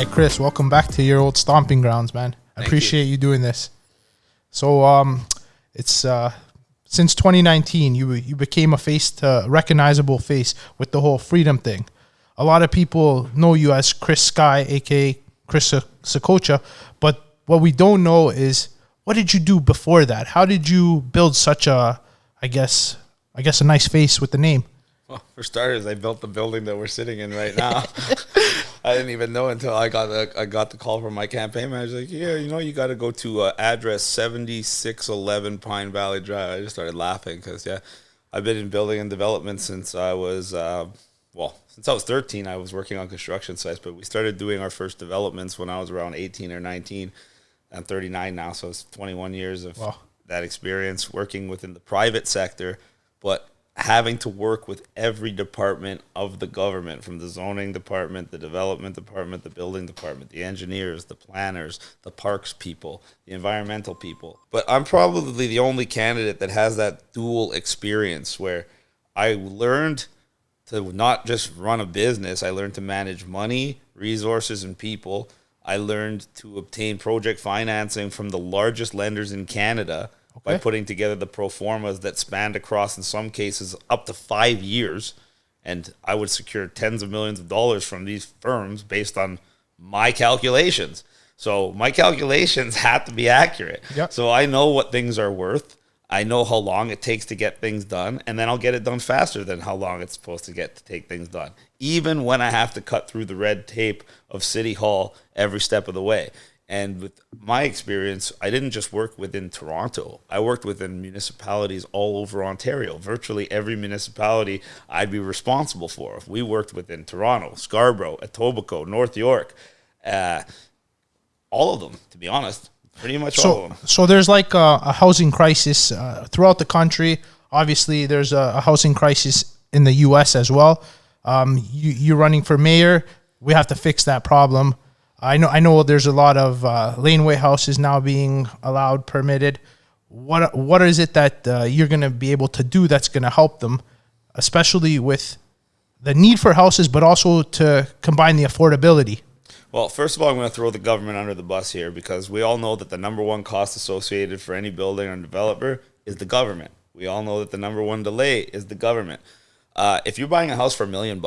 right, Chris, welcome back to your old stomping grounds, man. I appreciate you doing this. So it's since 2019, you became a recognizable face with the whole freedom thing. A lot of people know you as Chris Sky, aka Chris Saccoccia, but what we don't know is, what did you do before that? How did you build such a, I guess a nice face with the name? Well, for starters, I built the building that we're sitting in right now. I didn't even know until I got the call from my campaign manager. Like, yeah, you got to go to address 7611 Pine Valley Drive. I just started laughing because, I've been in building and development since I was, since I was 13. I was working on construction sites, but we started doing our first developments when I was around 18 or 19. I'm 39 now, so it's 21 years of that experience working within the private sector, but having to work with every department of the government, from the zoning department, the development department, the building department, the engineers, the planners, the parks people, the environmental people. But I'm probably the only candidate that has that dual experience where I learned to not just run a business. I learned to manage money, resources, and people. I learned to obtain project financing from the largest lenders in Canada by putting together the pro formas that spanned across, in some cases, up to 5 years. And I would secure tens of millions of dollars from these firms based on my calculations. So my calculations had to be accurate. Yep. So I know what things are worth. I know how long it takes to get things done, and then I'll get it done faster than how long it's supposed to get to take things done, even when I have to cut through the red tape of City Hall every step of the way. And with my experience, I didn't just work within Toronto. I worked within municipalities all over Ontario. Virtually every municipality I'd be responsible for. We worked within Toronto, Scarborough, Etobicoke, North York, all of them, to be honest. Pretty much all of them. So there's like a housing crisis throughout the country. Obviously, there's a housing crisis in the U.S. as well. You're running for mayor. We have to fix that problem. I know there's a lot of laneway houses now being allowed, permitted. What is it that you're going to be able to do that's going to help them, especially with the need for houses, but also to combine the affordability? Well, first of all, I'm going to throw the government under the bus here, because we all know that the number one cost associated for any building or developer is the government. We all know that the number one delay is the government. If you're buying a house for $1 million,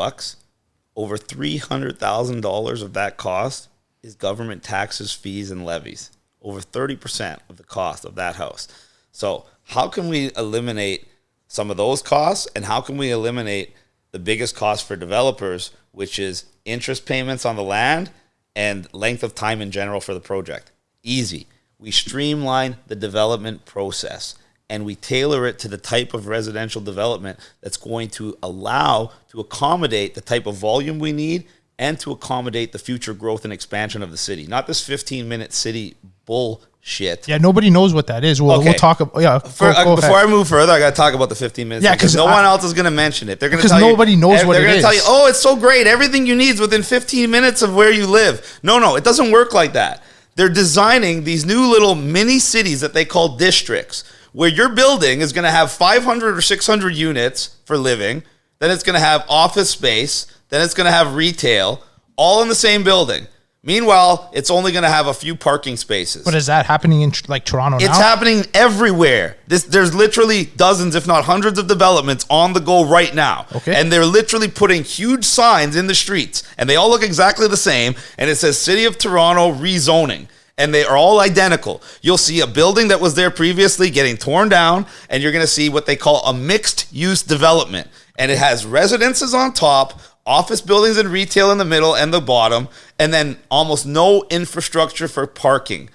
over $300,000 of that cost is government taxes, fees, and levies. Over 30% of the cost of that house. So how can we eliminate some of those costs, and how can we eliminate the biggest cost for developers, which is interest payments on the land and length of time in general for the project? Easy. We streamline the development process, and we tailor it to the type of residential development that's going to allow to accommodate the type of volume we need and to accommodate the future growth and expansion of the city. Not this 15-minute city bullshit. Yeah, nobody knows what that is. We'll talk about. Yeah, before I move further, I got to talk about the 15 minutes. Yeah, because no one else is going to mention it. They're going to tell nobody knows what it is. They're going to tell you, oh, it's so great. Everything you need is within 15 minutes of where you live. No, it doesn't work like that. They're designing these new little mini cities that they call districts, where your building is going to have 500 or 600 units for living. Then it's going to have office space. Then it's going to have retail, all in the same building. Meanwhile, it's only going to have a few parking spaces. But is that happening in Toronto now? It's happening everywhere. There's literally dozens, if not hundreds, of developments on the go right now. Okay. And they're literally putting huge signs in the streets, and they all look exactly the same, and it says City of Toronto rezoning. And they are all identical. You'll see a building that was there previously getting torn down, and you're going to see what they call a mixed-use development. And it has residences on top, office buildings and retail in the middle and the bottom, and then almost no infrastructure for parking.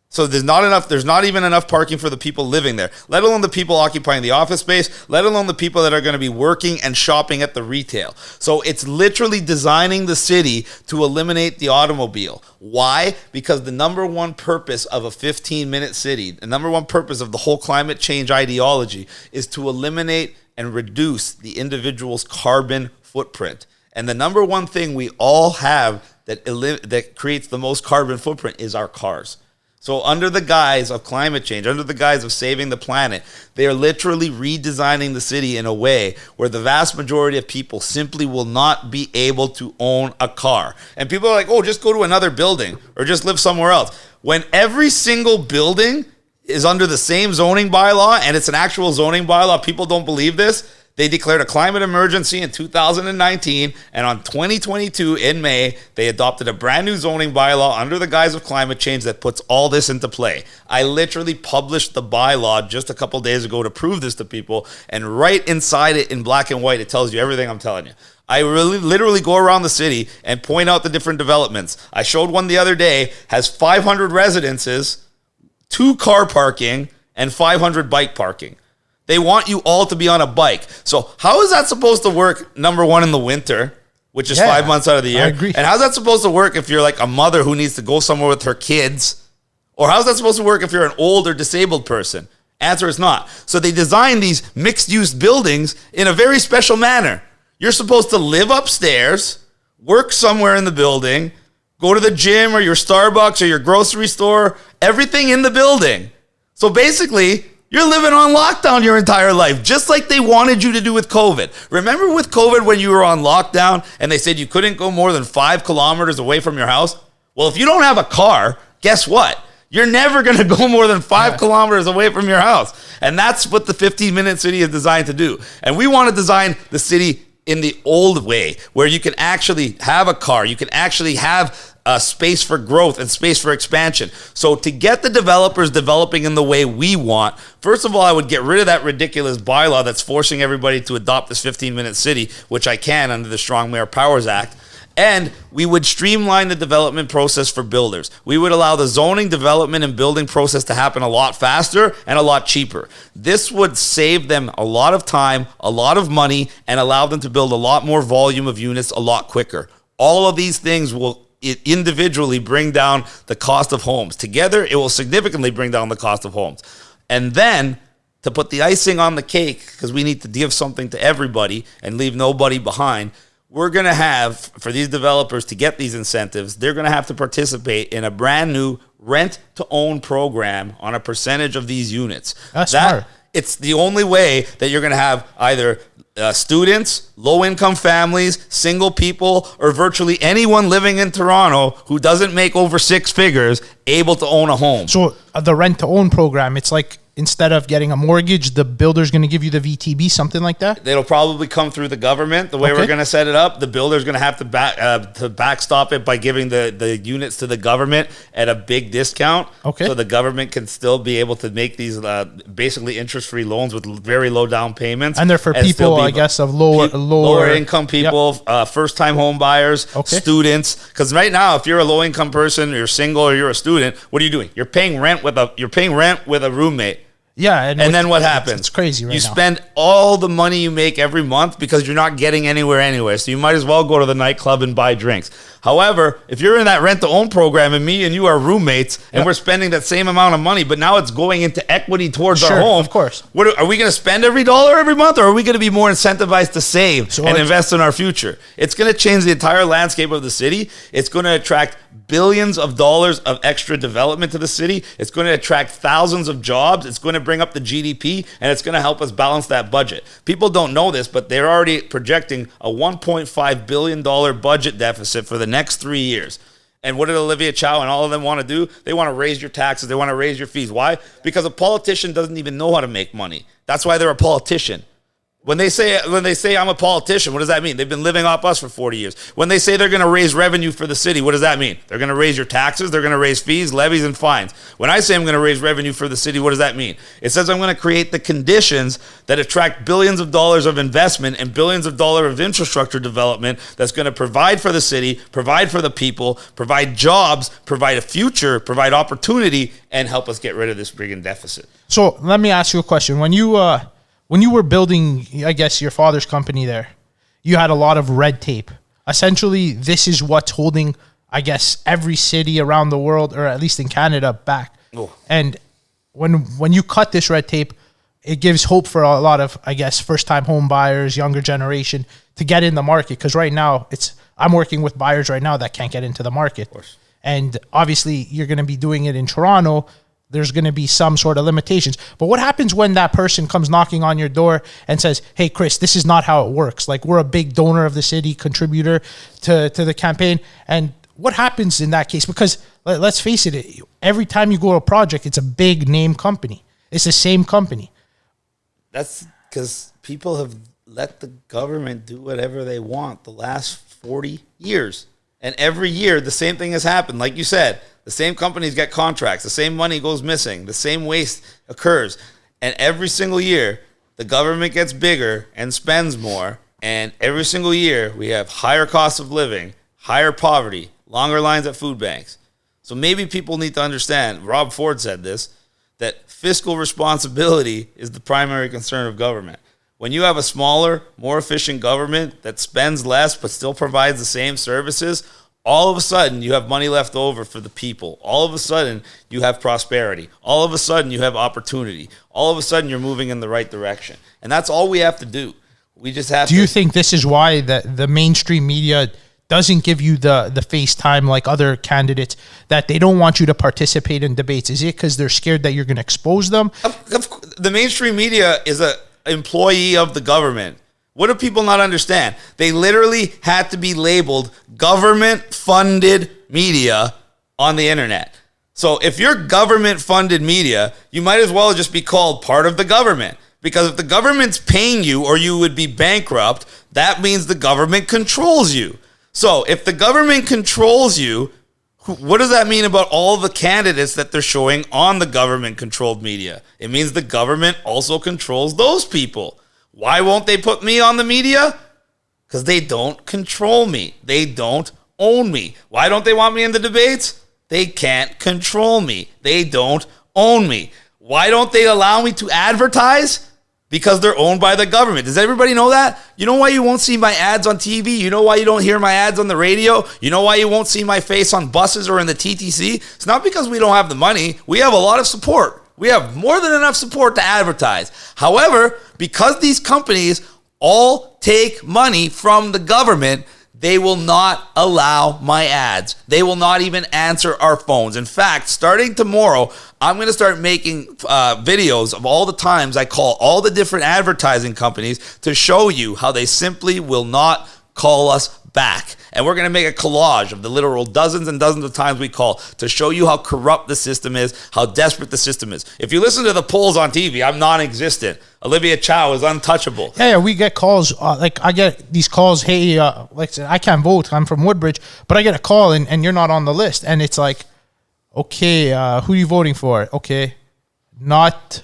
So there's not even enough parking for the people living there, let alone the people occupying the office space, let alone the people that are going to be working and shopping at the retail. So it's literally designing the city to eliminate the automobile. Why? Because the number one purpose of a 15-minute city, the number one purpose of the whole climate change ideology is to eliminate and reduce the individual's carbon footprint. And the number one thing we all have that creates the most carbon footprint is our cars. So under the guise of climate change, under the guise of saving the planet, they are literally redesigning the city in a way where the vast majority of people simply will not be able to own a car. And people are like, oh, just go to another building or just live somewhere else. When every single building is under the same zoning bylaw, and it's an actual zoning bylaw, people don't believe this. They declared a climate emergency in 2019, and on 2022 in May, they adopted a brand new zoning bylaw under the guise of climate change that puts all this into play. I literally published the bylaw just a couple days ago to prove this to people, and right inside it in black and white, it tells you everything I'm telling you. I really literally go around the city and point out the different developments. I showed one the other day, has 500 residences, 2 car parking, and 500 bike parking. They want you all to be on a bike. So how is that supposed to work, number one, in the winter, which is 5 months out of the year? I agree. And how's that supposed to work if you're like a mother who needs to go somewhere with her kids? Or how's that supposed to work if you're an old or disabled person? Answer is not. So they designed these mixed-use buildings in a very special manner. You're supposed to live upstairs, work somewhere in the building, go to the gym or your Starbucks or your grocery store, everything in the building. So basically, you're living on lockdown your entire life, just like they wanted you to do with COVID. Remember with COVID when you were on lockdown and they said you couldn't go more than 5 kilometers away from your house? Well, if you don't have a car, guess what? You're never going to go more than 5 kilometers away from your house. And that's what the 15-minute city is designed to do. And we want to design the city in the old way, where you can actually have a car, you can actually have space for growth and space for expansion. So to get the developers developing in the way we want, first of all, I would get rid of that ridiculous bylaw that's forcing everybody to adopt this 15-minute city, which I can under the Strong Mayor Powers Act. And we would streamline the development process for builders. We would allow the zoning, development, and building process to happen a lot faster and a lot cheaper. This would save them a lot of time, a lot of money, and allow them to build a lot more volume of units a lot quicker. All of these things will individually bring down the cost of homes. Together, it will significantly bring down the cost of homes. And then, to put the icing on the cake, because we need to give something to everybody and leave nobody behind, we're going to have, for these developers to get these incentives, they're going to have to participate in a brand new rent-to-own program on a percentage of these units. That's smart. It's the only way that you're going to have either students, low-income families, single people, or virtually anyone living in Toronto who doesn't make over 6 figures able to own a home. So the rent-to-own program, it's like instead of getting a mortgage, the builder's going to give you the VTB, something like that? It'll probably come through the government. The way we're going to set it up, the builder's going to have to backstop it by giving the units to the government at a big discount. Okay. So the government can still be able to make these basically interest-free loans with very low down payments. And they're for people, I guess, of lower income people, first-time home buyers, students. Because right now, if you're a low-income person, you're single, or you're a student, what are you doing? You're paying rent with a roommate. Yeah, and then what happens? It's crazy right now. You spend all the money you make every month because you're not getting anywhere anyway. So you might as well go to the nightclub and buy drinks. However, if you're in that rent-to-own program and me and you are roommates and we're spending that same amount of money, but now it's going into equity towards our home. Of course. Are we going to spend every dollar every month, or are we going to be more incentivized to save and invest in our future? It's going to change the entire landscape of the city. It's going to attract billions of dollars of extra development to the city. It's going to attract thousands of jobs. It's going to bring up the GDP, and it's going to help us balance that budget. People don't know this, but they're already projecting a $1.5 billion budget deficit for the next 3 years. And what did Olivia Chow and all of them want to do? They want to raise your taxes. They want to raise your fees. Why? Because a politician doesn't even know how to make money. That's why they're a politician. When they say I'm a politician, what does that mean? They've been living off us for 40 years. When they say they're going to raise revenue for the city, what does that mean? They're going to raise your taxes, they're going to raise fees, levies, and fines. When I say I'm going to raise revenue for the city, what does that mean? It says I'm going to create the conditions that attract billions of dollars of investment and billions of dollars of infrastructure development that's going to provide for the city, provide for the people, provide jobs, provide a future, provide opportunity, and help us get rid of this friggin' deficit. So let me ask you a question. When you were building, I guess, your father's company there, you had a lot of red tape. Essentially, this is what's holding, I guess, every city around the world, or at least in Canada, back. Oh. And when you cut this red tape, it gives hope for a lot of, I guess, first-time home buyers, younger generation, to get in the market. Because right now, I'm working with buyers right now that can't get into the market. and obviously you're going to be doing it in Toronto, there's going to be some sort of limitations. But what happens when that person comes knocking on your door and says, hey, Chris, this is not how it works. Like, we're a big donor of the city, contributor to the campaign. And what happens in that case? Because let's face it, every time you go to a project, it's a big name company. It's the same company. That's because people have let the government do whatever they want the last 40 years. And every year, the same thing has happened. Like you said, the same companies get contracts. The same money goes missing. The same waste occurs. And every single year, the government gets bigger and spends more. And every single year, we have higher costs of living, higher poverty, longer lines at food banks. So maybe people need to understand, Rob Ford said this, that fiscal responsibility is the primary concern of government. When you have a smaller, more efficient government that spends less but still provides the same services, all of a sudden you have money left over for the people. All of a sudden you have prosperity. All of a sudden you have opportunity. All of a sudden you're moving in the right direction. And that's all we have to do. We just have to. Do you think this is why the mainstream media doesn't give you the face time like other candidates, that they don't want you to participate in debates? Is it because they're scared that you're going to expose them? The mainstream media is an employee of the government. What do people not understand? They literally had to be labeled government-funded media on the internet. So if you're government-funded media, you might as well just be called part of the government. Because if the government's paying you or you would be bankrupt, that means the government controls you. So if the government controls you, what does that mean about all the candidates that they're showing on the government-controlled media? It means the government also controls those people. Why won't they put me on the media? Because they don't control me. They don't own me. Why don't they want me in the debates? They can't control me. They don't own me. Why don't they allow me to advertise? Because they're owned by the government. Does everybody know that? You know why you won't see my ads on TV? You know why you don't hear my ads on the radio? You know why you won't see my face on buses or in the TTC? It's not because we don't have the money. We have a lot of support. We have more than enough support to advertise. However, because these companies all take money from the government, they will not allow my ads. They will not even answer our phones. In fact, starting tomorrow, I'm going to start making videos of all the times I call all the different advertising companies to show you how they simply will not call us back. And we're going to make a collage of the literal dozens and dozens of times we call to show you how corrupt the system is, how desperate the system is. If you listen to the polls on TV, I'm non-existent. Olivia Chow is untouchable. Yeah, we get calls. Like, I get these calls, hey, like I said, I can't vote. I'm from Woodbridge. But I get a call and you're not on the list. And it's like, okay, who are you voting for? Okay, not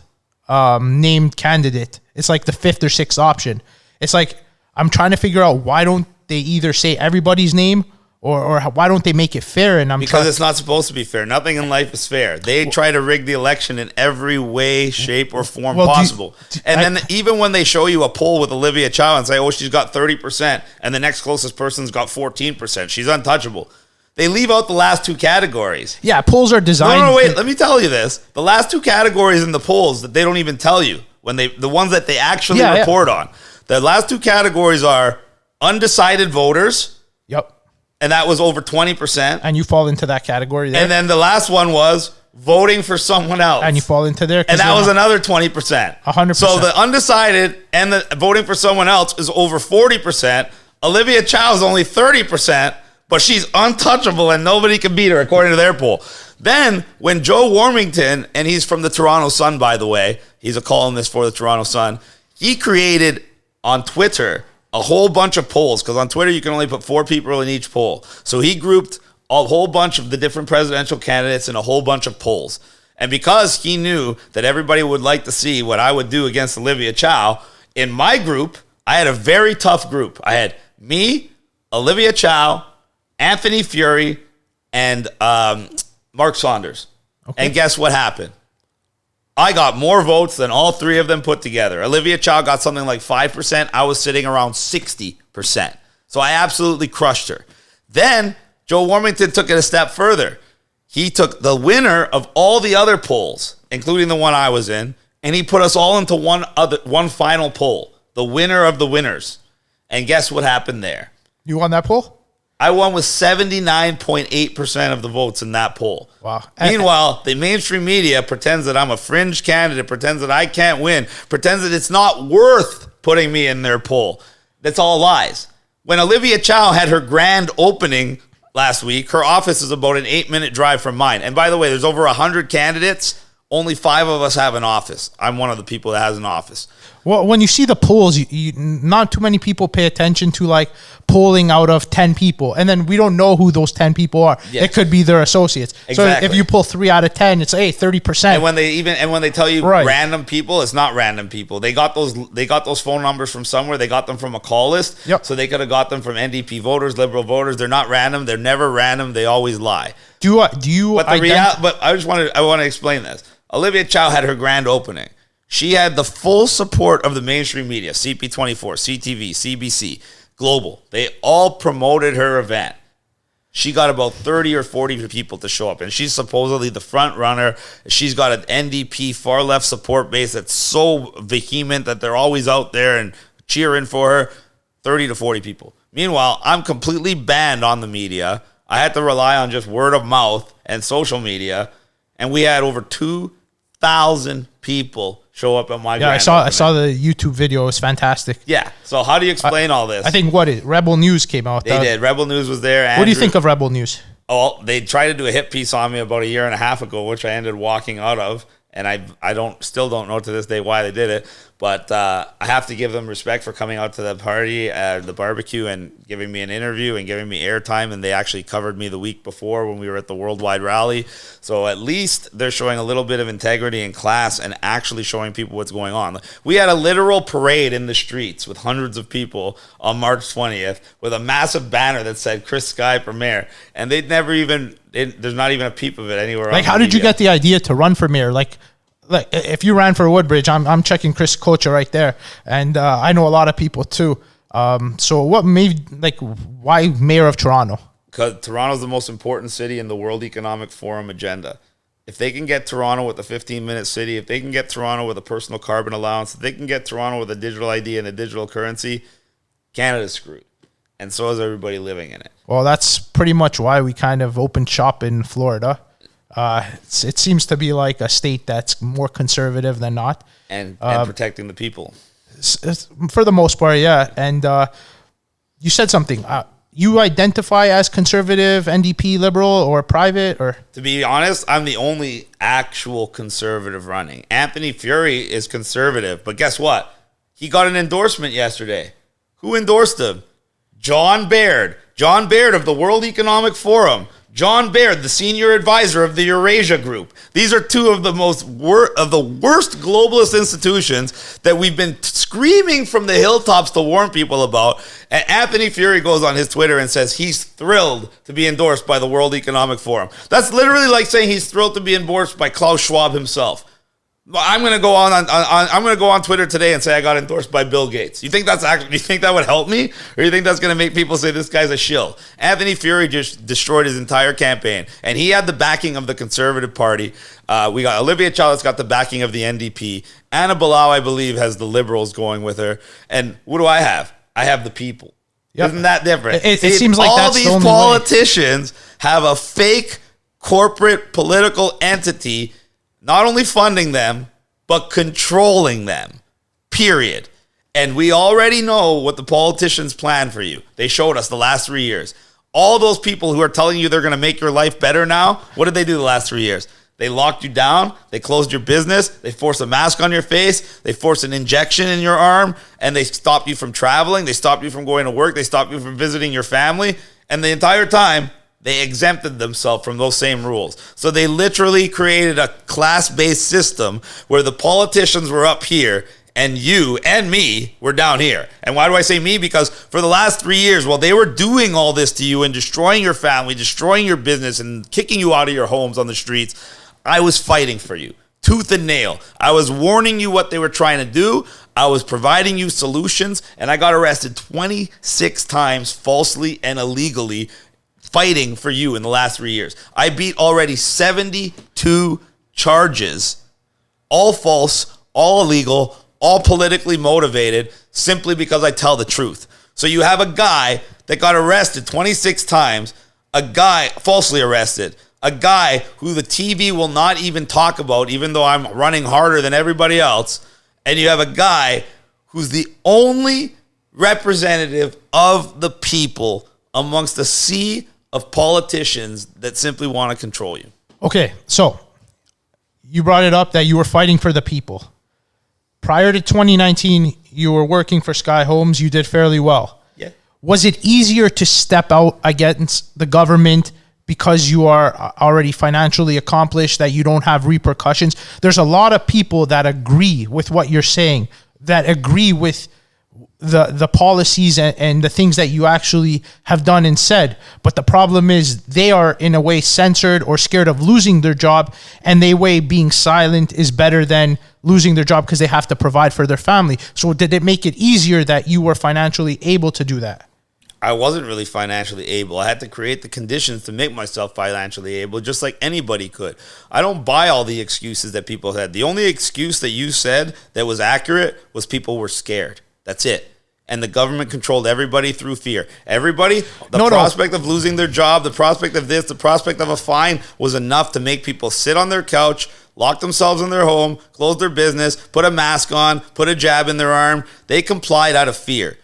named candidate. It's like the fifth or sixth option. It's like, I'm trying to figure out why don't they either say everybody's name or why don't they make it fair? And because it's not supposed to be fair. Nothing in life is fair. They try to rig the election in every way, shape, or form possible. Then even when they show you a poll with Olivia Chow and say, oh, she's got 30%, and the next closest person's got 14%, she's untouchable. They leave out the last two categories. Yeah, polls are designed. No, wait. Let me tell you this. The last two categories in the polls that they don't even tell you, the ones that they actually report on. The last two categories are undecided voters. Yep. And that was over 20%. And you fall into that category there. And then the last one was voting for someone else. And you fall into there. And that was another 20%. 100%. So the undecided and the voting for someone else is over 40%. Olivia Chow is only 30%, but she's untouchable and nobody can beat her according to their poll. Then when Joe Warmington, and he's from the Toronto Sun, by the way, he's a columnist for the Toronto Sun, he created on Twitter a whole bunch of polls, because on Twitter you can only put 4 people in each poll. So he grouped a whole bunch of the different presidential candidates in a whole bunch of polls. And because he knew that everybody would like to see what I would do against Olivia Chow, in my group, I had a very tough group. I had me, Olivia Chow, Anthony Fury, and Mark Saunders. Okay. And guess what happened? I got more votes than all three of them put together. Olivia Chow got something like 5%. I was sitting around 60%. So I absolutely crushed her. Then Joe Warmington took it a step further. He took the winner of all the other polls, including the one I was in, and he put us all into one final poll, the winner of the winners. And guess what happened there? You won that poll? I won with 79.8% of the votes in that poll. Wow. Meanwhile, the mainstream media pretends that I'm a fringe candidate, pretends that I can't win, pretends that it's not worth putting me in their poll. That's all lies. When Olivia Chow had her grand opening last week, her office is about an 8-minute drive from mine. And by the way, there's over 100 candidates. Only 5 of us have an office. I'm one of the people that has an office. Well, when you see the polls, not too many people pay attention to like polling out of 10 people. And then we don't know who those 10 people are. Yes. It could be their associates. Exactly. So if you pull 3 out of 10, it's 30%. And when they tell you Right. random people, it's not random people. They got those phone numbers from somewhere. They got them from a call list. Yep. So they could have got them from NDP voters, Liberal voters. They're not random. They're never random. They always lie. Do you? But I want to explain this. Olivia Chow had her grand opening. She had the full support of the mainstream media, CP24, CTV, CBC, Global. They all promoted her event. She got about 30 or 40 people to show up, and she's supposedly the front runner. She's got an NDP far left support base that's so vehement that they're always out there and cheering for her. 30 to 40 people. Meanwhile, I'm completely banned on the media. I had to rely on just word of mouth and social media, and we had over 2,000 people show up at my Yeah, I saw the YouTube video. It was fantastic. Yeah. So how do you explain all this? I think Rebel News came out. They did. Rebel News was there. What do you think of Rebel News? Oh, they tried to do a hit piece on me about a year and a half ago, which I ended walking out of. And I still don't know to this day why they did it, but I have to give them respect for coming out to the party, the barbecue, and giving me an interview and giving me airtime. And they actually covered me the week before when we were at the Worldwide Rally. So at least they're showing a little bit of integrity and class and actually showing people what's going on. We had a literal parade in the streets with hundreds of people on March 20th with a massive banner that said Chris Sky for mayor, and they'd never even. There's not even a peep of it anywhere. Like, how did you get the idea to run for mayor? Like if you ran for Woodbridge, I'm checking Chris Saccoccia right there, and I know a lot of people too. So what made why mayor of Toronto? Because Toronto's the most important city in the World Economic Forum agenda. If they can get Toronto with a 15-minute city, if they can get Toronto with a personal carbon allowance, if they can get Toronto with a digital ID and a digital currency, Canada's screwed. And so is everybody living in it. Well, that's pretty much why we kind of opened shop in Florida. It seems to be like a state that's more conservative than not. And protecting the people. For the most part, yeah. And you said something. You identify as conservative, NDP, liberal, or private? Or to be honest, I'm the only actual conservative running. Anthony Furey is conservative. But guess what? He got an endorsement yesterday. Who endorsed him? John Baird of the World Economic Forum. John Baird, the senior advisor of the Eurasia Group. These are two of the worst globalist institutions that we've been screaming from the hilltops to warn people about. And Anthony Furey goes on his Twitter and says he's thrilled to be endorsed by the World Economic Forum. That's literally like saying he's thrilled to be endorsed by Klaus Schwab himself. I'm gonna go on Twitter today and say I got endorsed by Bill Gates. You think that would help me, or you think that's gonna make people say this guy's a shill? Anthony Furey just destroyed his entire campaign, and he had the backing of the Conservative Party. We got Olivia Chow that's got the backing of the NDP. Anna Bilal, I believe, has the Liberals going with her. And what do I have? I have the people. Yep. Isn't that different? It seems like all these politicians have a fake corporate political entity. Not only funding them, but controlling them, period. And we already know what the politicians plan for you. They showed us the last 3 years. All those people who are telling you they're going to make your life better now, what did they do the last 3 years? They locked you down. They closed your business. They forced a mask on your face. They forced an injection in your arm. And they stopped you from traveling. They stopped you from going to work. They stopped you from visiting your family. And the entire time, they exempted themselves from those same rules. So they literally created a class-based system where the politicians were up here and you and me were down here. And why do I say me? Because for the last 3 years, while they were doing all this to you and destroying your family, destroying your business, and kicking you out of your homes on the streets, I was fighting for you, tooth and nail. I was warning you what they were trying to do. I was providing you solutions, and I got arrested 26 times falsely and illegally fighting for you in the last 3 years. I beat already 72 charges, all false, all illegal, all politically motivated, simply because I tell the truth. So you have a guy that got arrested 26 times, a guy falsely arrested, a guy who the TV will not even talk about, even though I'm running harder than everybody else, and you have a guy who's the only representative of the people amongst a sea of politicians that simply want to control you. Okay, so you brought it up that you were fighting for the people. Prior to 2019, you were working for Sky Homes. You did fairly well. Yeah. Was it easier to step out against the government because you are already financially accomplished, that you don't have repercussions? There's a lot of people that agree with what you're saying, that agree with the policies and the things that you actually have done and said. But the problem is they are in a way censored or scared of losing their job, and they weigh being silent is better than losing their job because they have to provide for their family. So did it make it easier that you were financially able to do that? I wasn't really financially able. I had to create the conditions to make myself financially able, just like anybody could. I don't buy all the excuses that people had. The only excuse that you said that was accurate was people were scared. That's it. And the government controlled everybody through fear. Everybody, the prospect of losing their job, the prospect of this, the prospect of a fine was enough to make people sit on their couch, lock themselves in their home, close their business, put a mask on, put a jab in their arm. They complied out of fear.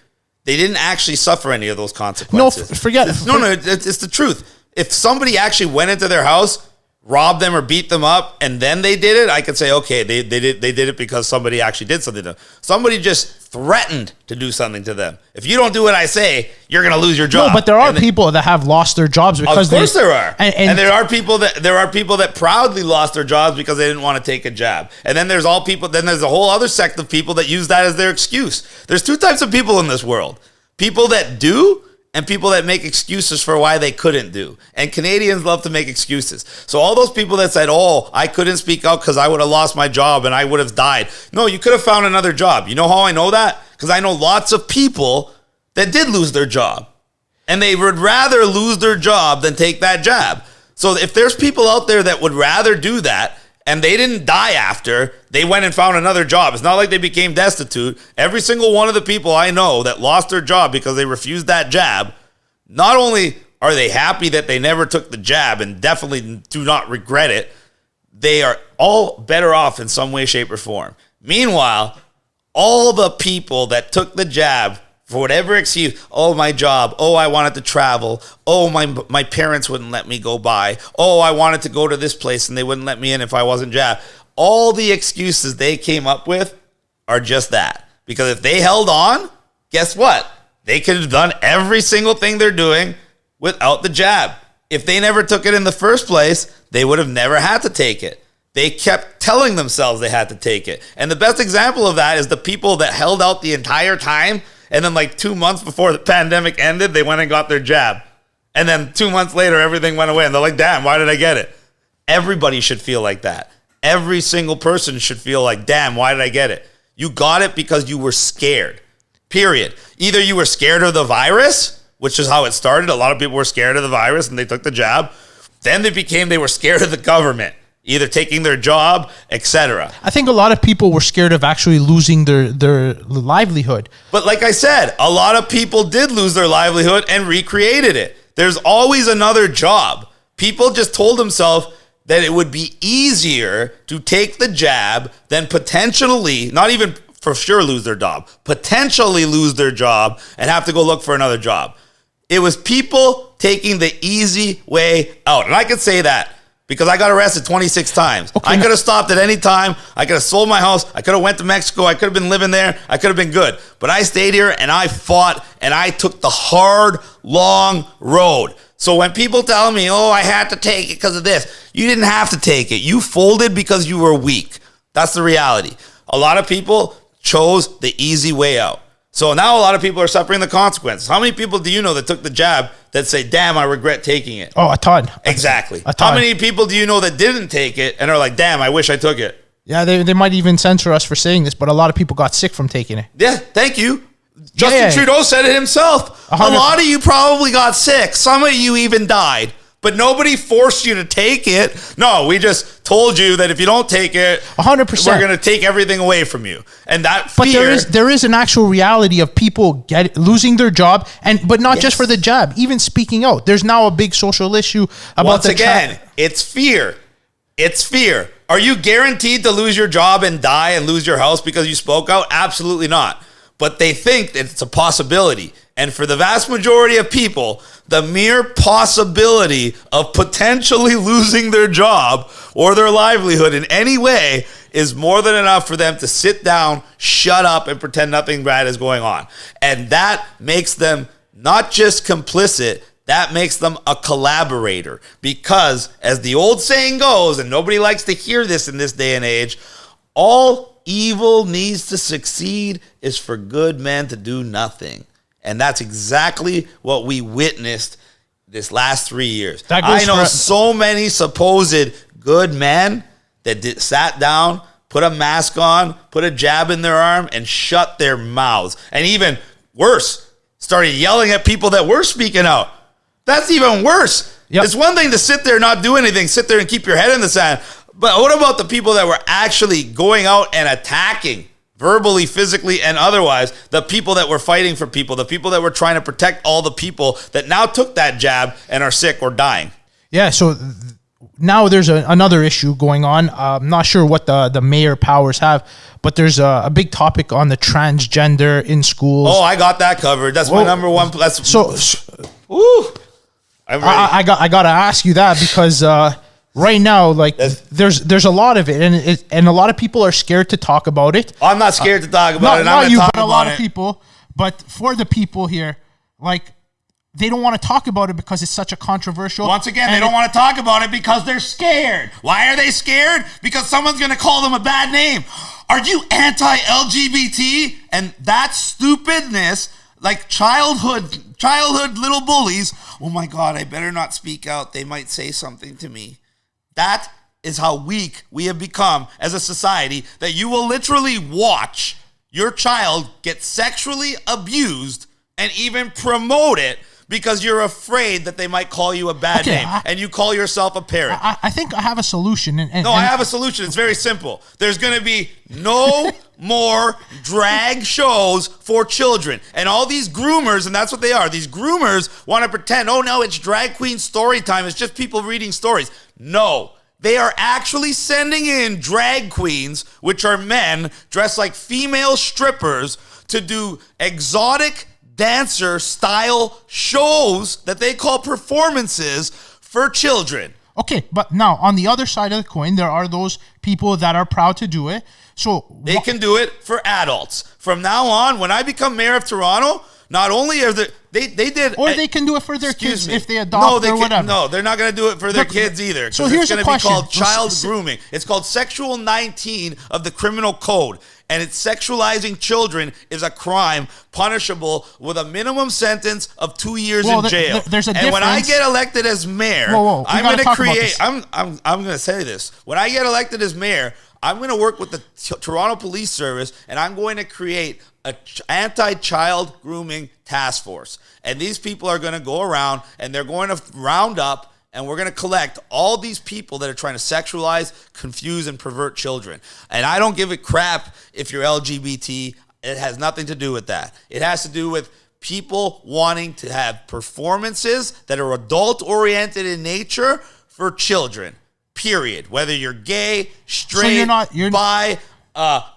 They didn't actually suffer any of those consequences. No, forget it. No, it's the truth. If somebody actually went into their house, robbed them or beat them up, and then they did it, I could say, okay, they did it because somebody actually did something to them. Somebody just threatened to do something to them. If you don't do what I say, you're going to lose your job. No, but there are people that have lost their jobs because of course there are. And there are people that proudly lost their jobs because they didn't want to take a jab. And then there's a whole other sect of people that use that as their excuse. There's two types of people in this world. People that do, and people that make excuses for why they couldn't do. And Canadians love to make excuses. So all those people that said, oh, I couldn't speak out because I would have lost my job and I would have died. No, you could have found another job. You know how I know that? Because I know lots of people that did lose their job. And they would rather lose their job than take that jab. So if there's people out there that would rather do that, and they didn't die after, they went and found another job. It's not like they became destitute. Every single one of the people I know that lost their job because they refused that jab, not only are they happy that they never took the jab and definitely do not regret it, they are all better off in some way, shape, or form. Meanwhile, all the people that took the jab for whatever excuse, oh, my job, oh, I wanted to travel, oh, my parents wouldn't let me go by, oh, I wanted to go to this place and they wouldn't let me in if I wasn't jabbed. All the excuses they came up with are just that. Because if they held on, guess what? They could have done every single thing they're doing without the jab. If they never took it in the first place, they would have never had to take it. They kept telling themselves they had to take it. And the best example of that is the people that held out the entire time, and then like 2 months before the pandemic ended, they went and got their jab. And then 2 months later, everything went away. And they're like, damn, why did I get it? Everybody should feel like that. Every single person should feel like, damn, why did I get it? You got it because you were scared. Period. Either you were scared of the virus, which is how it started. A lot of people were scared of the virus and they took the jab. Then they were scared of the government, either taking their job, etc. I think a lot of people were scared of actually losing their livelihood. But like I said, a lot of people did lose their livelihood and recreated it. There's always another job. People just told themselves that it would be easier to take the jab than potentially, not even for sure lose their job, potentially lose their job and have to go look for another job. It was people taking the easy way out. And I could say that because I got arrested 26 times. Okay. I could have stopped at any time. I could have sold my house. I could have went to Mexico. I could have been living there. I could have been good. But I stayed here and I fought and I took the hard, long road. So when people tell me, oh, I had to take it because of this, you didn't have to take it. You folded because you were weak. That's the reality. A lot of people chose the easy way out. So now a lot of people are suffering the consequences. How many people do you know that took the jab that say, damn, I regret taking it? Oh, a ton. Exactly. A ton. How many people do you know that didn't take it and are like, damn, I wish I took it? Yeah, they might even censor us for saying this, but a lot of people got sick from taking it. Yeah, thank you. Justin Trudeau said it himself. 100. A lot of you probably got sick. Some of you even died. but nobody forced you to take it. No, we just told you that if you don't take it, 100%, we're going to take everything away from you. And that fear, but there is an actual reality of people losing their job, but not just for the job, even speaking out. There's now a big social issue about once again, it's fear. It's fear. Are you guaranteed to lose your job and die and lose your house because you spoke out? Absolutely not. But they think that it's a possibility. And for the vast majority of people, the mere possibility of potentially losing their job or their livelihood in any way is more than enough for them to sit down, shut up, and pretend nothing bad is going on. And that makes them not just complicit, that makes them a collaborator. Because, as the old saying goes, and nobody likes to hear this in this day and age, all evil needs to succeed is for good men to do nothing. And that's exactly what we witnessed this last 3 years. I know so many supposed good men that sat down, put a mask on, put a jab in their arm, and shut their mouths. And even worse, started yelling at people that were speaking out. That's even worse. Yep. It's one thing to sit there and not do anything, sit there and keep your head in the sand. But what about the people that were actually going out and attacking, verbally, physically, and otherwise, the people that were fighting for people, the people that were trying to protect all the people that now took that jab and are sick or dying? Yeah, so now there's another issue going on. I'm not sure what the mayor powers have, but there's a big topic on the transgender in schools. Oh, I got that covered. That's my number one. That's woo. I'm ready. I got to ask you that because right now, like, there's a lot of it, and a lot of people are scared to talk about it. I'm not scared to talk about it. Not you, but a lot of people. But for the people here, like, they don't want to talk about it because it's such a controversial. Once again, they don't want to talk about it because they're scared. Why are they scared? Because someone's going to call them a bad name. Are you anti-LGBT? And that stupidness, like childhood little bullies. Oh my God, I better not speak out. They might say something to me. That is how weak we have become as a society, that you will literally watch your child get sexually abused and even promote it because you're afraid that they might call you a bad name, and you call yourself a parent. I think I have a solution. I have a solution. It's very simple. There's going to be no more drag shows for children. And all these groomers, and that's what they are, these groomers want to pretend, oh no, it's drag queen story time. It's just people reading stories. No. They are actually sending in drag queens, which are men dressed like female strippers, to do exotic dancer style shows that they call performances for children. Okay, but now on the other side of the coin, there are those people that are proud to do it. So they can do it for adults. From now on, when I become mayor of Toronto, not only are they did, or they can do it for their kids if they adopt or whatever. No, they're not going to do it for their kids either. So here's it's going to be called child grooming. It's called Sexual 19 of the Criminal Code. And it's sexualizing children is a crime punishable with a minimum sentence of 2 years in jail. There's a difference. And when I get elected as mayor, I'm going to create. I'm going to say this. When I get elected as mayor, I'm going to work with the Toronto Police Service, and I'm going to create an anti-child grooming task force. And these people are going to go around, and they're going to round up, and we're going to collect all these people that are trying to sexualize, confuse, and pervert children. And I don't give a crap if you're LGBT. It has nothing to do with that. It has to do with people wanting to have performances that are adult-oriented in nature for children, period. Whether you're gay, straight, bi,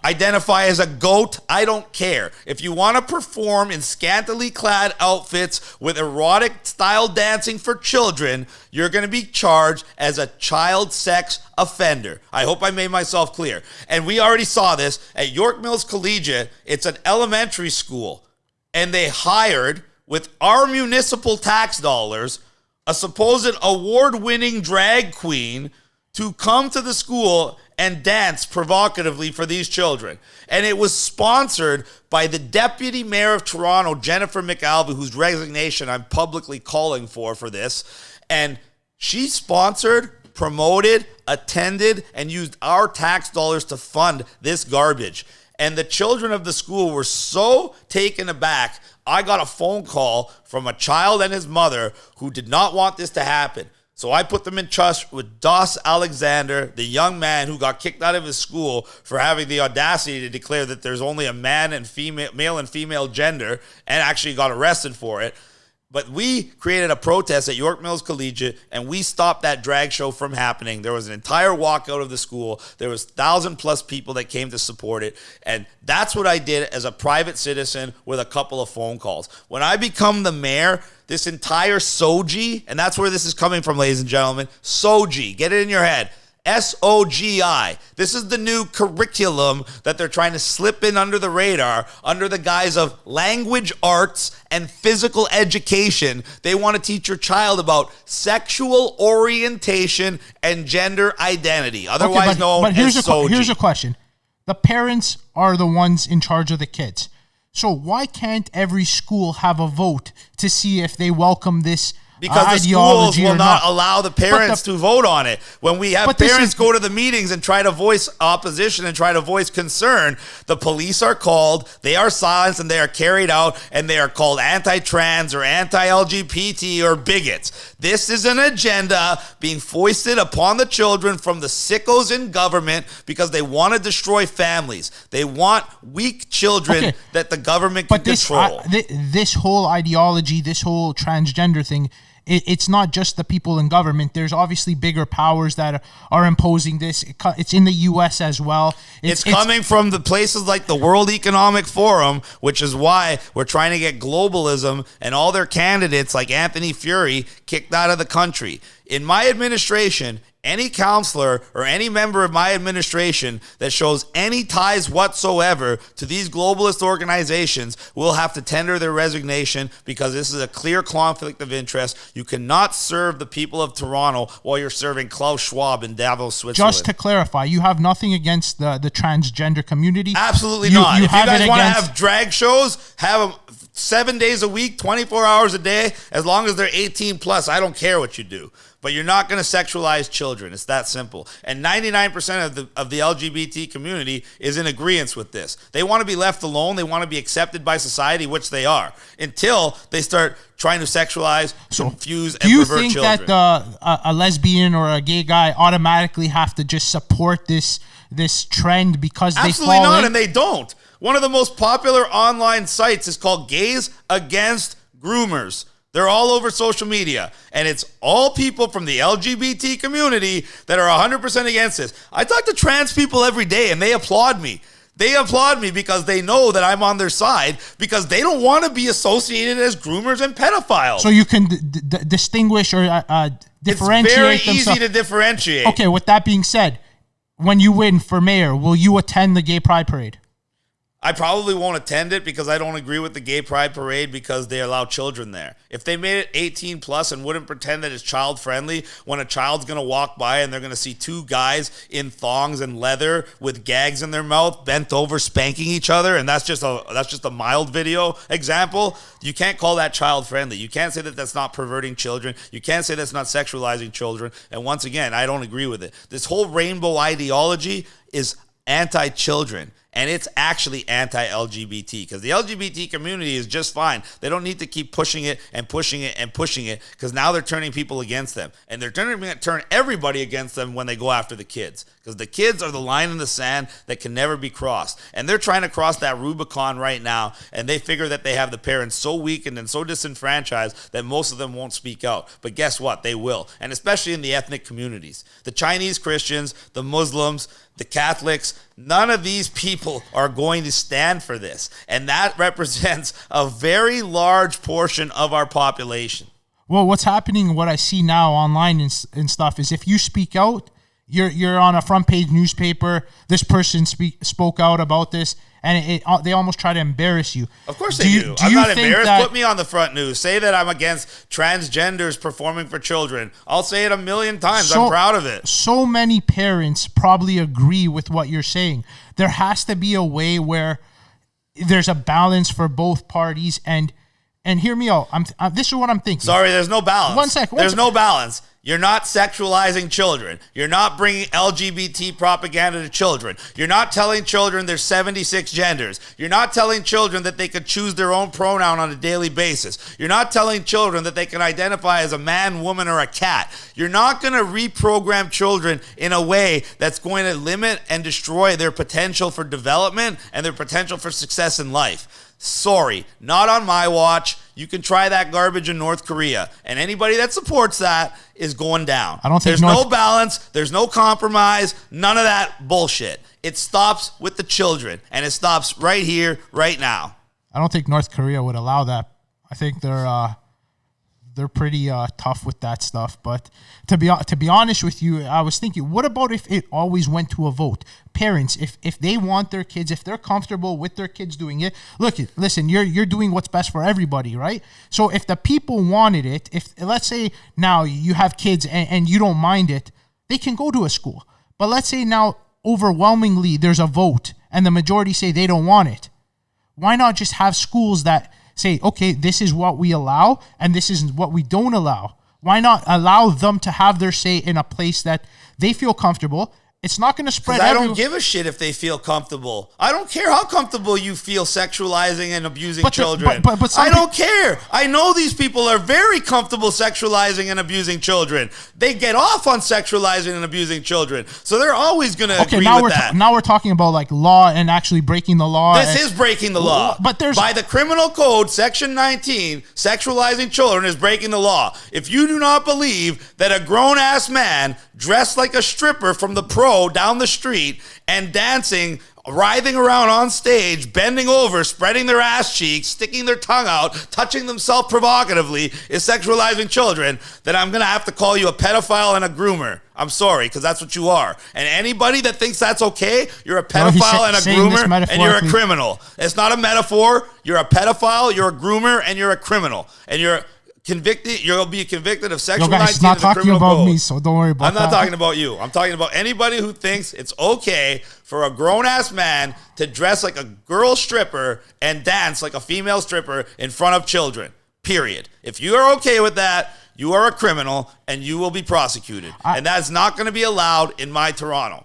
identify as a goat, I don't care. If you want to perform in scantily clad outfits with erotic style dancing for children, you're going to be charged as a child sex offender. I hope I made myself clear. And we already saw this at York Mills Collegiate. It's an elementary school, and they hired, with our municipal tax dollars, a supposed award-winning drag queen to come to the school and dance provocatively for these children. And it was sponsored by the Deputy Mayor of Toronto, Jennifer McAlvey, whose resignation I'm publicly calling for this. And she sponsored, promoted, attended, and used our tax dollars to fund this garbage. And the children of the school were so taken aback. I got a phone call from a child and his mother who did not want this to happen. So I put them in touch with Dos Alexander, the young man who got kicked out of his school for having the audacity to declare that there's only a male and female gender, and actually got arrested for it. But we created a protest at York Mills Collegiate, and we stopped that drag show from happening. There was an entire walkout of the school. There was 1,000+ people that came to support it. And that's what I did as a private citizen with a couple of phone calls. When I become the mayor, this entire SOGI, and that's where this is coming from, ladies and gentlemen, SOGI, get it in your head. SOGI. This is the new curriculum that they're trying to slip in under the radar, under the guise of language arts and physical education. They want to teach your child about sexual orientation and gender identity, otherwise known as SOGI. Here's a question. The parents are the ones in charge of the kids. So why can't every school have a vote to see if they welcome this because the schools will not allow the parents to vote on it. When we have parents go to the meetings and try to voice opposition and try to voice concern, the police are called, they are silenced, and they are carried out, and they are called anti-trans or anti-LGBT or bigots. This is an agenda being foisted upon the children from the sickos in government because they want to destroy families. They want weak children that the government can control. This whole ideology, this whole transgender thing, it's not just the people in government. There's obviously bigger powers that are imposing this. It's in the U.S. as well. It's coming from the places like the World Economic Forum, which is why we're trying to get globalism and all their candidates like Anthony Fury kicked out of the country. In my administration, any counselor or any member of my administration that shows any ties whatsoever to these globalist organizations will have to tender their resignation because this is a clear conflict of interest. You cannot serve the people of Toronto while you're serving Klaus Schwab in Davos, Switzerland. Just to clarify, you have nothing against the transgender community? Absolutely not. If you guys want to have drag shows, have them 7 days a week, 24 hours a day, as long as they're 18 plus. I don't care what you do. But you're not going to sexualize children. It's that simple. And 99% of the LGBT community is in agreement with this. They want to be left alone. They want to be accepted by society, which they are, until they start trying to sexualize, confuse, and pervert children. Do you think that a lesbian or a gay guy automatically have to just support this trend because they fall Absolutely not, and they don't. One of the most popular online sites is called Gays Against Groomers. They're all over social media, and it's all people from the LGBT community that are 100% against this. I talk to trans people every day, and they applaud me. They applaud me because they know that I'm on their side because they don't want to be associated as groomers and pedophiles. So you can distinguish or differentiate It's very themselves. easy to differentiate. Okay, with that being said, when you win for mayor, will you attend the Gay Pride Parade? I probably won't attend it because I don't agree with the Gay Pride Parade because they allow children there. If they made it 18 plus and wouldn't pretend that it's child friendly, when a child's going to walk by and they're going to see two guys in thongs and leather with gags in their mouth, bent over, spanking each other, and that's just a mild video example, you can't call that child friendly. You can't say that that's not perverting children. You can't say that's not sexualizing children. And once again, I don't agree with it. This whole rainbow ideology is anti-children. And it's actually anti-LGBT because the LGBT community is just fine. They don't need to keep pushing it and pushing it and pushing it because now they're turning people against them. And they're turn everybody against them when they go after the kids because the kids are the line in the sand that can never be crossed. And they're trying to cross that Rubicon right now, and they figure that they have the parents so weakened and so disenfranchised that most of them won't speak out. But guess what? They will. And especially in the ethnic communities. The Chinese Christians, the Muslims, the Catholics, none of these people are going to stand for this. And that represents a very large portion of our population. Well, what's happening, what I see now online and stuff is if you speak out, you're on a front page newspaper, this person spoke out about this, and they almost try to embarrass you. Of course they do. I'm not embarrassed. Put me on the front news. Say that I'm against transgenders performing for children. I'll say it 1,000,000 times. I'm proud of it. So many parents probably agree with what you're saying. There has to be a way where there's a balance for both parties, and and hear me out. This is what I'm thinking. Sorry, there's no balance. One sec. There's no balance. You're not sexualizing children. You're not bringing LGBT propaganda to children. You're not telling children there's 76 genders. You're not telling children that they could choose their own pronoun on a daily basis. You're not telling children that they can identify as a man, woman, or a cat. You're not going to reprogram children in a way that's going to limit and destroy their potential for development and their potential for success in life. Sorry, not on my watch. You can try that garbage in North Korea. And anybody that supports that is going down. I don't think there's no balance. There's no compromise. None of that bullshit. It stops with the children. And it stops right here, right now. I don't think North Korea would allow that. I think they're pretty tough with that stuff. But to be honest with you, I was thinking, what about if it always went to a vote? Parents, if they want their kids, if they're comfortable with their kids doing it, listen, you're doing what's best for everybody, right? So if the people wanted it, if let's say now you have kids and you don't mind it, they can go to a school. But let's say now overwhelmingly there's a vote and the majority say they don't want it. Why not just have schools that say, okay, this is what we allow and this is what we don't allow? Why not allow them to have their say in a place that they feel comfortable? It's not going to spread. I don't give a shit if they feel comfortable. I don't care how comfortable you feel sexualizing and abusing children. But I don't care. I know these people are very comfortable sexualizing and abusing children. They get off on sexualizing and abusing children. So they're always going to agree with that. Now we're talking about like law and actually breaking the law. This is breaking the law. But there's by the criminal code, section 19, sexualizing children is breaking the law. If you do not believe that a grown-ass man dressed like a stripper from the pro down the street and dancing, writhing around on stage, bending over, spreading their ass cheeks, sticking their tongue out, touching themselves provocatively is sexualizing children, then I'm going to have to call you a pedophile and a groomer. I'm sorry, because that's what you are. And anybody that thinks that's okay, you're a pedophile and a groomer, and you're a criminal. It's not a metaphor. You're a pedophile, you're a groomer, and you're a criminal. And you're convicted. You'll be convicted of sexual guys, it's not talking about me, so don't worry about that. I'm not talking about you. I'm talking about anybody who thinks it's okay for a grown-ass man to dress like a girl stripper and dance like a female stripper in front of children, period. If you are okay with that, you are a criminal and you will be prosecuted. And that's not going to be allowed in my Toronto.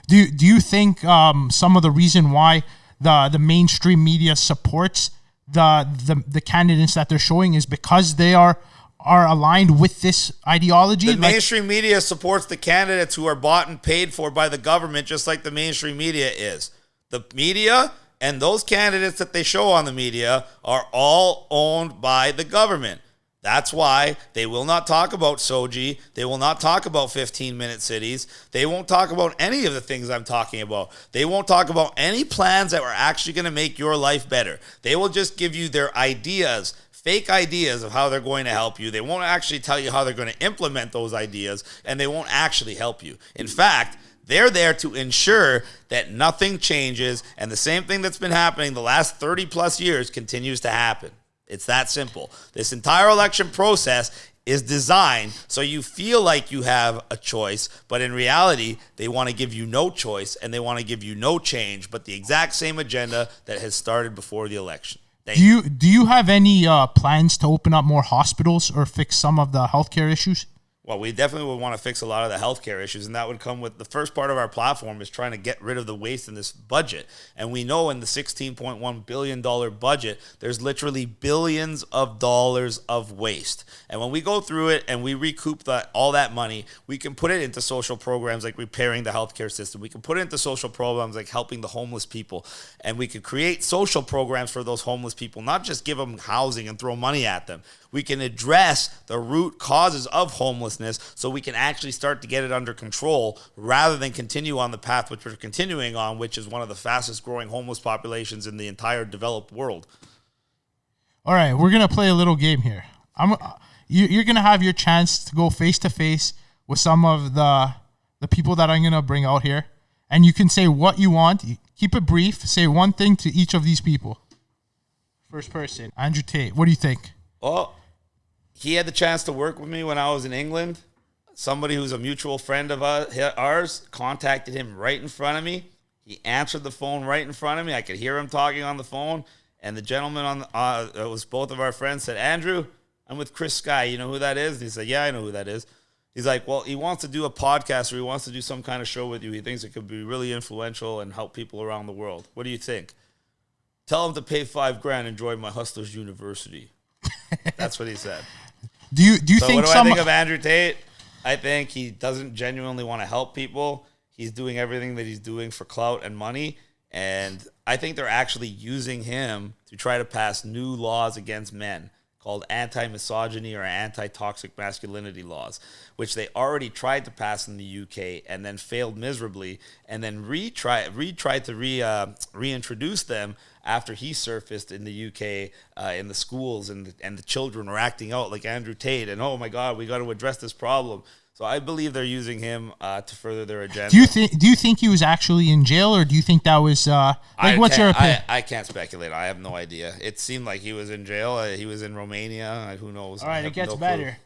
Do you think some of the reason why the mainstream media supports the candidates that they're showing is because they are aligned with this ideology? The mainstream media supports the candidates who are bought and paid for by the government, just like the mainstream media is. The media and those candidates that they show on the media are all owned by the government. That's why they will not talk about Soji. They will not talk about 15-minute cities. They won't talk about any of the things I'm talking about. They won't talk about any plans that are actually going to make your life better. They will just give you their ideas, fake ideas of how they're going to help you. They won't actually tell you how they're going to implement those ideas, and they won't actually help you. In fact, they're there to ensure that nothing changes, and the same thing that's been happening the last 30-plus years continues to happen. It's that simple. This entire election process is designed so you feel like you have a choice, but in reality, they want to give you no choice and they want to give you no change, but the exact same agenda that has started before the election. Do you have any plans to open up more hospitals or fix some of the healthcare issues? Well, we definitely would want to fix a lot of the healthcare issues, and that would come with the first part of our platform is trying to get rid of the waste in this budget. And we know in the $16.1 billion budget, there's literally billions of dollars of waste. And when we go through it and we recoup all that money, we can put it into social programs like repairing the healthcare system. We can put it into social programs like helping the homeless people. And we can create social programs for those homeless people, not just give them housing and throw money at them. We can address the root causes of homelessness so we can actually start to get it under control rather than continue on the path which we're continuing on, which is one of the fastest growing homeless populations in the entire developed world. All right, we're going to play a little game here. You're going to have your chance to go face-to-face with some of the people that I'm going to bring out here. And you can say what you want. Keep it brief. Say one thing to each of these people. First person, Andrew Tate. What do you think? Well, he had the chance to work with me when I was in England. Somebody who's a mutual friend of ours contacted him right in front of me. He answered the phone right in front of me. I could hear him talking on the phone. And the gentleman it was both of our friends, said, Andrew, I'm with Chris Sky. You know who that is? And he said, yeah, I know who that is. He's like, well, he wants to do a podcast or he wants to do some kind of show with you. He thinks it could be really influential and help people around the world. What do you think? Tell him to pay $5,000 and join my Hustlers University. That's what he said. Do you so think what do I think of Andrew Tate? I think he doesn't genuinely want to help people. He's doing everything that he's doing for clout and money. And I think they're actually using him to try to pass new laws against men called anti-misogyny or anti-toxic masculinity laws, which they already tried to pass in the UK and then failed miserably, and then tried to reintroduce them after he surfaced in the UK in the schools, and the children were acting out like Andrew Tate, and oh my God, we got to address this problem. So I believe they're using him to further their agenda. Do you think he was actually in jail, or do you think that was what's your opinion? I can't speculate. I have no idea. It seemed like he was in jail. He was in Romania. Who knows? All right, it gets better.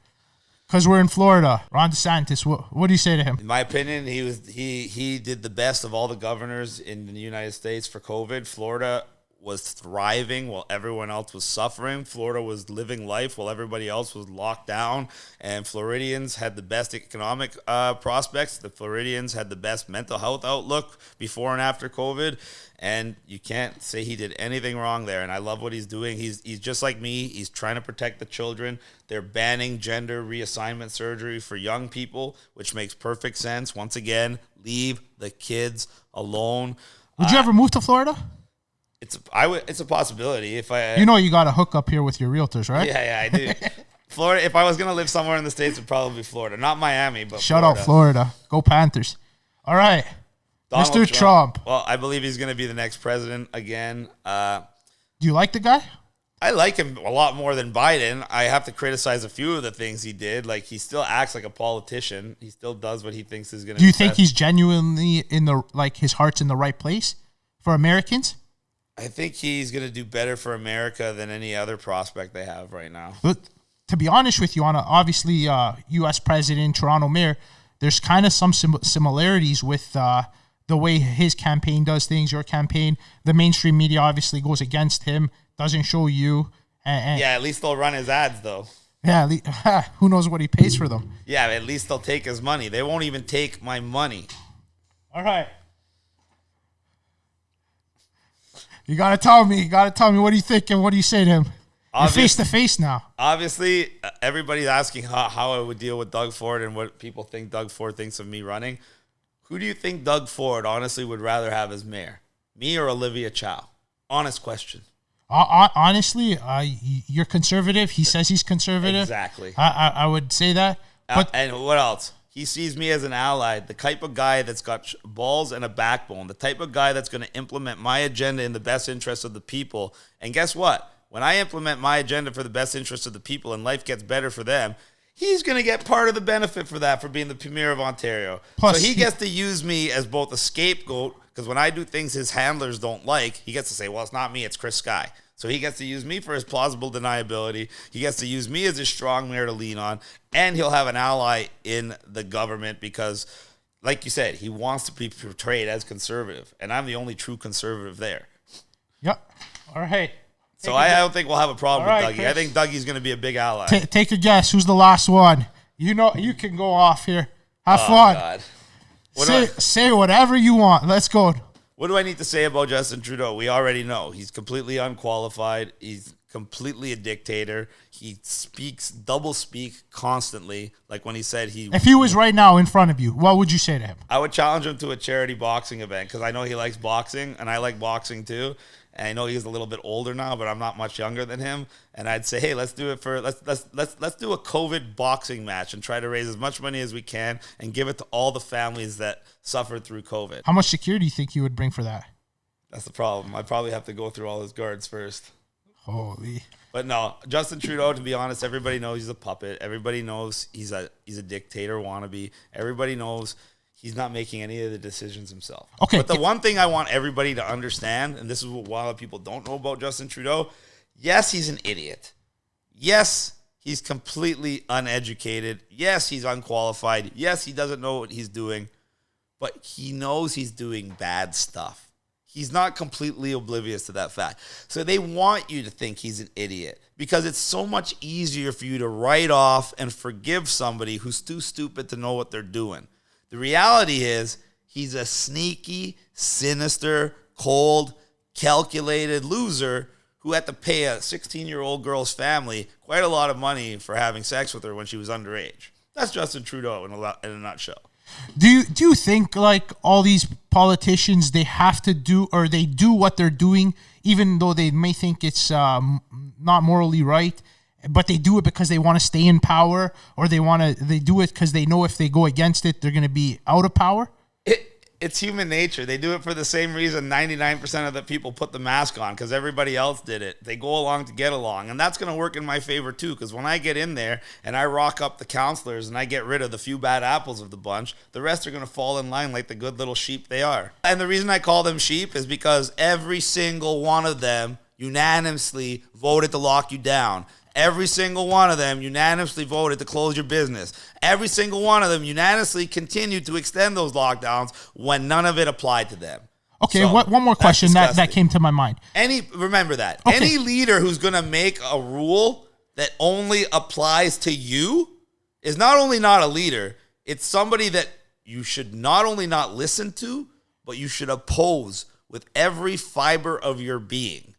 Because we're in Florida. Ron DeSantis, what do you say to him? In my opinion, he did the best of all the governors in the United States for COVID. Florida was thriving while everyone else was suffering. Florida was living life while everybody else was locked down. And Floridians had the best economic prospects. The Floridians had the best mental health outlook before and after COVID. And you can't say he did anything wrong there. And I love what he's doing. He's just like me. He's trying to protect the children. They're banning gender reassignment surgery for young people, which makes perfect sense. Once again, leave the kids alone. Would you ever move to Florida? It's a possibility. If I, you got a hook up here with your realtors, right? Yeah, I do. Florida. If I was gonna live somewhere in the States, it'd probably be Florida, not Miami, but Shout out Florida. Go Panthers. All right, Mr. Trump. Well, I believe he's gonna be the next president again. Do you like the guy? I like him a lot more than Biden. I have to criticize a few of the things he did. Like, he still acts like a politician. He still does what he thinks is gonna. Do you think he's genuinely his heart's in the right place for Americans? I think he's going to do better for America than any other prospect they have right now. But to be honest with you, obviously U.S. President, Toronto Mayor, there's kind of some similarities with the way his campaign does things, your campaign. The mainstream media obviously goes against him, doesn't show you. Yeah, at least they'll run his ads, though. Yeah, who knows what he pays for them. Yeah, at least they'll take his money. They won't even take my money. All right. You gotta tell me. What do you think and what do you say to him? You're face to face now. Obviously, everybody's asking how I would deal with Doug Ford and what people think Doug Ford thinks of me running. Who do you think Doug Ford honestly would rather have as mayor? Me or Olivia Chow? Honest question. Honestly, you're conservative. He says he's conservative. Exactly. I would say that. But and what else? He sees me as an ally, the type of guy that's got balls and a backbone, the type of guy that's going to implement my agenda in the best interest of the people. And guess what? When I implement my agenda for the best interest of the people and life gets better for them, he's going to get part of the benefit for that, for being the Premier of Ontario. Plus, so he gets to use me as both a scapegoat, because when I do things his handlers don't like, he gets to say, well, it's not me, it's Chris Sky. So he gets to use me for his plausible deniability. He gets to use me as his strong mayor to lean on. And he'll have an ally in the government because, like you said, he wants to be portrayed as conservative. And I'm the only true conservative there. Yep. All right. So I don't think we'll have a problem with Dougie. Chris. I think Dougie's going to be a big ally. Take a guess. Who's the last one? You can go off here. Have fun. God. Say whatever you want. Let's go. What do I need to say about Justin Trudeau? We already know. He's completely unqualified. He's completely a dictator. He speaks double speak constantly. Like when he said If he was right now in front of you, what would you say to him? I would challenge him to a charity boxing event because I know he likes boxing and I like boxing too. And I know he's a little bit older now, but I'm not much younger than him. And I'd say, hey, let's do it let's do a COVID boxing match and try to raise as much money as we can and give it to all the families that suffered through COVID. How much security do you think you would bring for that? That's the problem. I probably have to go through all his guards first. Holy. But no, Justin Trudeau, to be honest, everybody knows he's a puppet. Everybody knows he's a dictator wannabe. Everybody knows he's not making any of the decisions himself. Okay. But the one thing I want everybody to understand, and this is what a lot of people don't know about Justin Trudeau, yes, he's an idiot. Yes, he's completely uneducated. Yes, he's unqualified. Yes, he doesn't know what he's doing. But he knows he's doing bad stuff. He's not completely oblivious to that fact. So they want you to think he's an idiot because it's so much easier for you to write off and forgive somebody who's too stupid to know what they're doing. The reality is he's a sneaky, sinister, cold, calculated loser who had to pay a 16-year-old girl's family quite a lot of money for having sex with her when she was underage. That's Justin Trudeau in a nutshell. Do you think like all these politicians, they have to do, or they do what they're doing even though they may think it's not morally right, but they do it because they want to stay in power, or they do it because they know if they go against it they're going to be out of power? It's human nature. They do it for the same reason 99% of the people put the mask on, because everybody else did it. They go along to get along. And that's going to work in my favor too, because when I get in there and I rock up the counselors and I get rid of the few bad apples of the bunch, the rest are going to fall in line like the good little sheep they are. And the reason I call them sheep is because every single one of them unanimously voted to lock you down. Every single one of them unanimously voted to close your business. Every single one of them unanimously continued to extend those lockdowns when none of it applied to them. Okay, so, one more question that came to my mind. Remember that. Okay. Any leader who's going to make a rule that only applies to you is not only not a leader, it's somebody that you should not only not listen to, but you should oppose with every fiber of your being.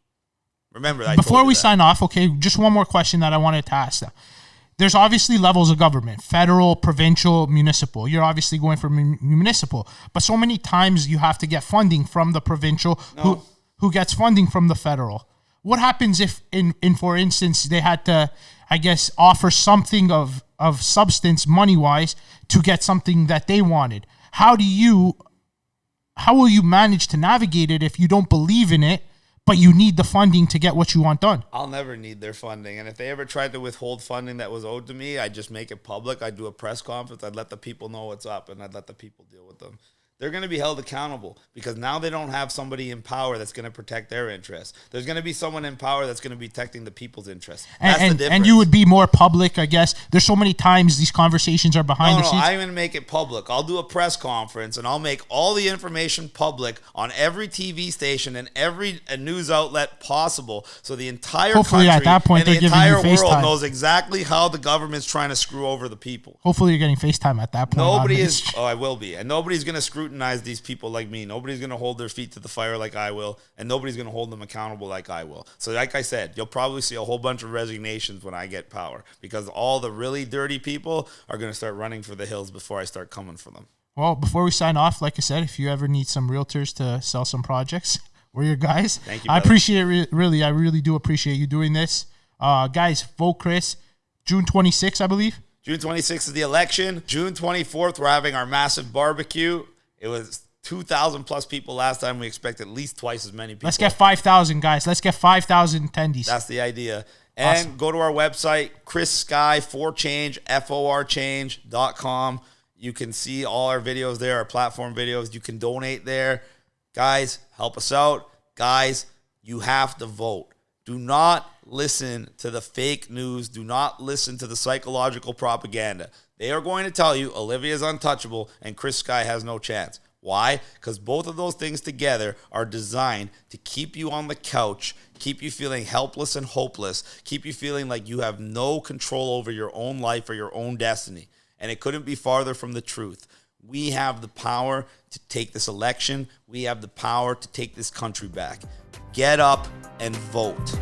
Remember, before we sign off, okay, just one more question that I wanted to ask. There's obviously levels of government: federal, provincial, municipal. You're obviously going for municipal, but so many times you have to get funding from the provincial, who gets funding from the federal. What happens if, for instance, they had to, I guess, offer something of substance money-wise to get something that they wanted? How will you manage to navigate it if you don't believe in it, but you need the funding to get what you want done? I'll never need their funding. And if they ever tried to withhold funding that was owed to me, I'd just make it public. I'd do a press conference. I'd let the people know what's up, and I'd let the people deal with them. They're going to be held accountable because now they don't have somebody in power that's going to protect their interests. There's going to be someone in power that's going to be protecting the people's interests. That's the difference. And you would be more public, I guess. There's so many times these conversations are behind the scenes. I'm going to make it public. I'll do a press conference and I'll make all the information public on every TV station and every news outlet possible, so the entire Hopefully country at that point, and the entire world FaceTime. knows exactly how the government's trying to screw over the people. Hopefully you're getting FaceTime at that point. Nobody is. Oh, I will be. And nobody's going to scrutinize these people like me. Nobody's going to hold their feet to the fire like I will, and nobody's going to hold them accountable like I will. So like I said, you'll probably see a whole bunch of resignations when I get power, because all the really dirty people are going to start running for the hills before I start coming for them. Well, before we sign off, like I said, if you ever need some realtors to sell some projects, we're your guys. Thank you, I appreciate it. I really do appreciate you doing this. Guys, vote Chris. June 26th, I believe. June 26th is the election. June 24th, we're having our massive barbecue. It was 2,000 plus people last time. We expect at least twice as many people. Let's get 5,000, guys. Let's get 5,000 attendees. That's the idea. And awesome. Go to our website, Chris Sky for Change, forchange.com. You can see all our videos there, our platform videos. You can donate there. Guys, help us out. Guys, you have to vote. Do not listen to the fake news. Do not listen to the psychological propaganda. They are going to tell you Olivia's untouchable and Chris Sky has no chance. Why? Because both of those things together are designed to keep you on the couch, keep you feeling helpless and hopeless, keep you feeling like you have no control over your own life or your own destiny. And it couldn't be farther from the truth. We have the power to take this election. We have the power to take this country back. Get up and vote.